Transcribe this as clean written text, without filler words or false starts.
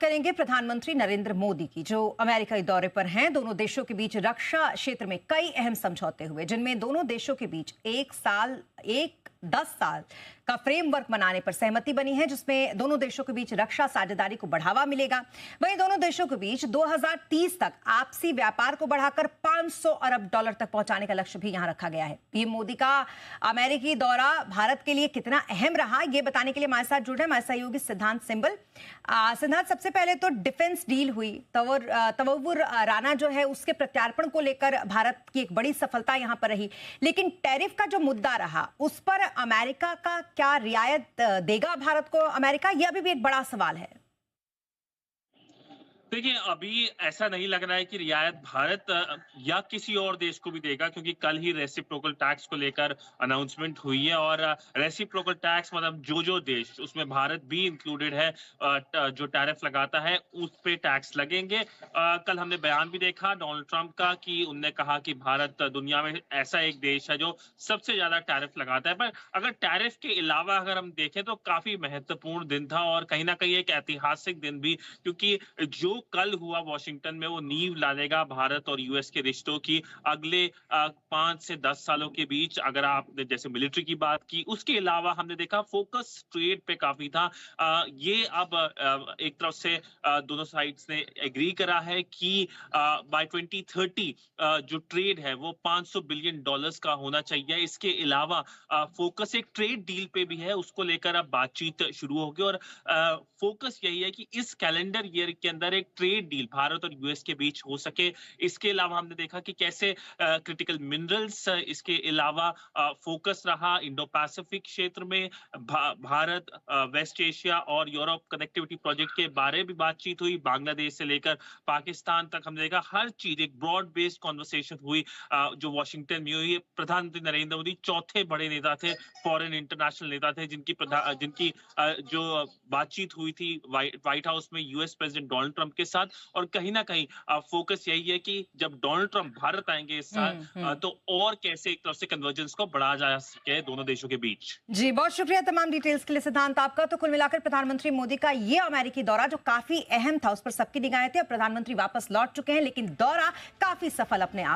करेंगे प्रधानमंत्री नरेंद्र मोदी की, जो अमेरिकी दौरे पर हैं। दोनों देशों के बीच रक्षा क्षेत्र में कई अहम समझौते हुए, जिनमें दोनों देशों के बीच 10 साल का फ्रेमवर्क बनाने पर सहमति बनी है, जिसमें दोनों देशों के बीच रक्षा साझेदारी को बढ़ावा मिलेगा। वहीं दोनों देशों के बीच 2030 तक आपसी व्यापार को बढ़ाकर $500 अरब तक पहुंचाने का लक्ष्य भी यहां रखा गया है। पीएम मोदी का अमेरिकी दौरा भारत के लिए कितना अहम रहा, ये बताने के लिए हमारे साथ जुड़ रहे हैं हमारे सहयोगी सिद्धांत सिंबल। सिद्धांत, सबसे पहले तो डिफेंस डील हुई, तवव्वुर राना जो है उसके प्रत्यार्पण को लेकर भारत की एक बड़ी सफलता यहां पर रही, लेकिन टैरिफ का जो मुद्दा रहा उस पर अमेरिका का क्या रियायत देगा भारत को अमेरिका, यह अभी भी एक बड़ा सवाल है। देखिए, अभी ऐसा नहीं लग रहा है कि रियायत भारत या किसी और देश को भी देगा, क्योंकि कल ही रेसिप्रोकल टैक्स को लेकर अनाउंसमेंट हुई है और रेसिप्रोकल टैक्स मतलब जो देश, उसमें भारत भी इंक्लूडेड है, जो टैरिफ लगाता है उस पे टैक्स लगेंगे। कल हमने बयान भी देखा डोनाल्ड ट्रंप का कि उनने कहा कि भारत दुनिया में ऐसा एक देश है जो सबसे ज्यादा टैरिफ लगाता है। पर अगर टैरिफ के अलावा अगर हम देखें तो काफी महत्वपूर्ण दिन था और कहीं ना कहीं एक ऐतिहासिक दिन भी, क्योंकि जो कल हुआ वॉशिंगटन में वो नींव डालेगा भारत और यूएस के रिश्तों की अगले 5 से 10 सालों के बीच। अगर आपने जैसे मिलिट्री की बात की, उसके अलावा हमने देखा फोकस ट्रेड पे काफी था। ये अब एक तरफ से दोनों साइड्स ने एग्री करा है कि बाय 2030 जो ट्रेड है वो $500 बिलियन का होना चाहिए। इसके अलावा फोकस एक ट्रेड डील पे भी है, उसको लेकर अब बातचीत शुरू होगी और फोकस यही है कि इस कैलेंडर ईयर के अंदर एक ट्रेड डील भारत और यूएस के बीच हो सके। इसके अलावा हमने देखा कि कैसे क्रिटिकल मिनरल्स, इसके अलावा फोकस रहा इंडो पैसिफिक क्षेत्र में भारत, वेस्ट एशिया और यूरोप कनेक्टिविटी प्रोजेक्ट के बारे में बातचीत हुई। बांग्लादेश से लेकर पाकिस्तान तक हमने देखा हर चीज एक ब्रॉड बेस्ड कॉन्वर्सेशन हुई जो वॉशिंगटन में हुई। प्रधानमंत्री नरेंद्र मोदी चौथे बड़े नेता थे, फॉरेन इंटरनेशनल नेता थे, जिनकी जो बातचीत हुई थी व्हाइट हाउस में यूएस प्रेसिडेंट डोनाल्ड ट्रंप के साथ। और कहीं ना कहीं फोकस यही है कि जब डोनाल्ड ट्रंप भारत आएंगे इस साल तो और कैसे एक तरफ से कन्वर्जेंस को बढ़ाया जा सके दोनों देशों के बीच। जी, बहुत शुक्रिया तमाम डिटेल्स के लिए सिद्धांत आपका। तो कुल मिलाकर प्रधानमंत्री मोदी का ये अमेरिकी दौरा जो काफी अहम था, उस पर सबकी निगाहें थी। अब प्रधानमंत्री वापस लौट चुके हैं, लेकिन दौरा काफी सफल अपने आप